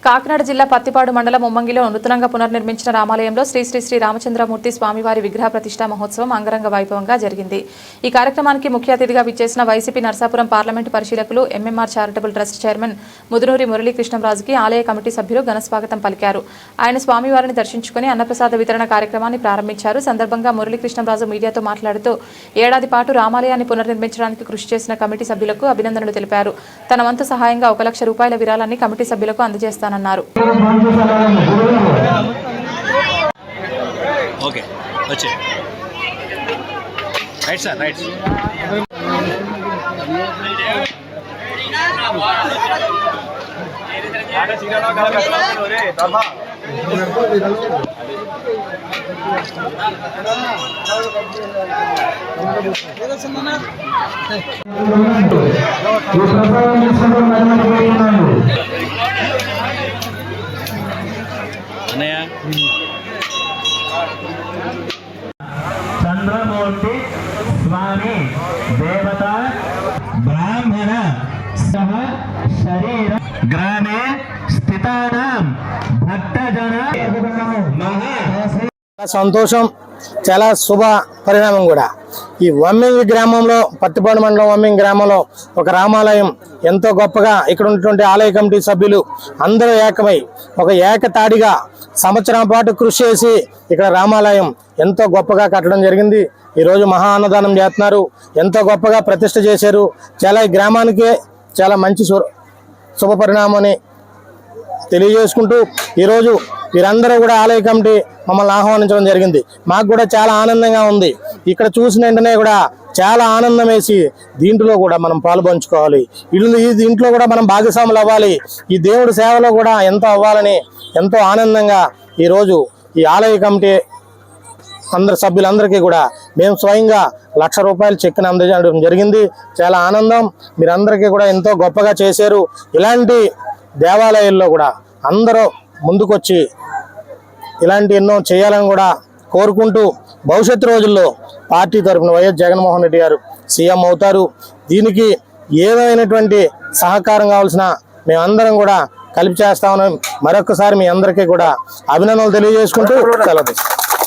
కాకినాడ జిల్లా పత్తిపాడు మండలం ఉమ్మంగిలో నూతనంగా పునర్నిర్మించిన రామాలయంలో శ్రీ శ్రీ శ్రీ రామచంద్రమూర్తి స్వామివారి విగ్రహ ప్రతిష్ఠా మహోత్సవం అంగరంగ వైభవంగా జరిగింది. ఈ కార్యక్రమానికి ముఖ్య అతిథిగా విచ్చేసిన వైసీపీ నర్సాపురం పార్లమెంటు పరిశీలకులు MMR charitable trust chairman Mudunuri మురళీకృష్ణంరాజుకి ఆలయ కమిటీ సభ్యులు ఘనస్వాగతం పలికారు. ఆయన స్వామివారిని దర్శించుకుని అన్నప్రసాద వితరణ కార్యక్రమాన్ని ప్రారంభించారు. సందర్భంగా మురళీకృష్ణంరాజు మీడియాతో మాట్లాడుతూ ఏడాది పాటు రామాలయాన్ని పునర్నిర్మించడానికి కృషి చేసిన కమిటీ సభ్యులకు అభినందనలు తెలిపారు. తన వంతు సహాయంగా 1 లక్ష రూపాయల విరాళాన్ని కమిటీ సభ్యులకు అందజేస్తానన్నారు. ఓకే వచ్చే రైట్ సార్ రైట్ చంద్రమూర్తి స్వామి దేవత బ్రాహ్మణ సహ శరీర గ్రామే స్థితానాం భక్తజన సంతోషం, చాలా శుభ పరిణామం కూడా. ఈ వమ్మింగి గ్రామంలో, పత్తిపాడు మండలం వమ్మింగి గ్రామంలో ఒక రామాలయం ఎంతో గొప్పగా ఇక్కడ ఉన్నటువంటి ఆలయ కమిటీ సభ్యులు అందరూ ఏకమై ఒక ఏకతాడిగా సంవత్సరం పాటు కృషి చేసి ఇక్కడ రామాలయం ఎంతో గొప్పగా కట్టడం జరిగింది. ఈరోజు మహా అన్నదానం చేస్తున్నారు, ఎంతో గొప్పగా ప్రతిష్ఠ చేశారు. చాలా ఈ గ్రామానికి చాలా మంచి శుభ పరిణామని తెలియజేసుకుంటూ ఈరోజు వీరందరూ కూడా ఆలయ కమిటీ మమ్మల్ని ఆహ్వానించడం జరిగింది. మాకు కూడా చాలా ఆనందంగా ఉంది. ఇక్కడ చూసిన వెంటనే కూడా చాలా ఆనందం వేసి దీంట్లో కూడా మనం పాలు పంచుకోవాలి, దీంట్లో కూడా మనం భాగస్వాములు అవ్వాలి, ఈ దేవుడి సేవలో కూడా ఎంతో అవ్వాలని ఎంతో ఆనందంగా ఈరోజు ఈ ఆలయ కమిటీ సభ్యులందరికీ కూడా మేము స్వయంగా 1 లక్ష రూపాయల చెక్కుని అందజేయడం జరిగింది. చాలా ఆనందం. మీరందరికీ కూడా ఎంతో గొప్పగా చేశారు. ఇలాంటి దేవాలయాల్లో కూడా అందరూ ముందుకొచ్చి ఇలాంటి ఎన్నో చేయాలని కూడా కోరుకుంటూ భవిష్యత్తు రోజుల్లో పార్టీ తరఫున వైఎస్ జగన్మోహన్ రెడ్డి గారు సీఎం అవుతారు. దీనికి ఏదైనటువంటి సహకారం కావాల్సిన మేమందరం కూడా కలిపి చేస్తామని మరొకసారి మీ అందరికీ కూడా అభినందనలు తెలియజేసుకుంటూ సెలవు.